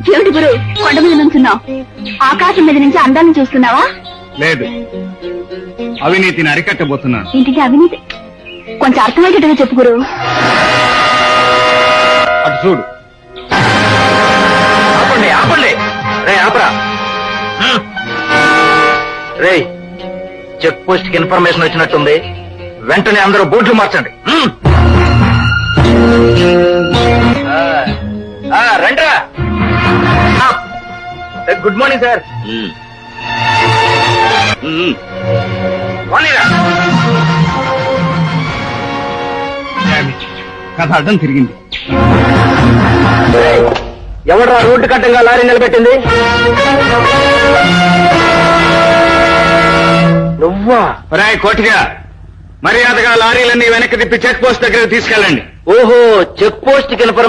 చెవిటి గురు కొండ మీద నుంచున్నావు, ఆకాశం మీద నుంచి అందాన్ని చూస్తున్నావా? లేదు, అవినీతిని అరికట్టబోతున్నాను. ఇంటికి అవినీతి కొంచెం అర్థమయ్యేటట్టుగా చెప్పు గురు. అటు చూడు. ఆపండి ఆపండి, రే ఆపరా. రే, చెక్ పోస్ట్ కి ఇన్ఫర్మేషన్ వచ్చినట్టుంది, వెంటనే అందరూ బోట్లు మార్చండి. రండ్రా. Good morning sir. కథ అడ్డం తిరిగింది. ఎవడ్రా రోడ్డు కట్టంగా లారీ నిలబెట్టింది? నువ్వా? రాయ్ కోటిగా, మర్యాదగా లారీలన్నీ వెనక్కి తిప్పి చెక్ పోస్ట్ దగ్గర తీసుకెళ్ళండి. ఓహో, చెక్ పోస్ట్ కి ఇన్ఫర్మేషన్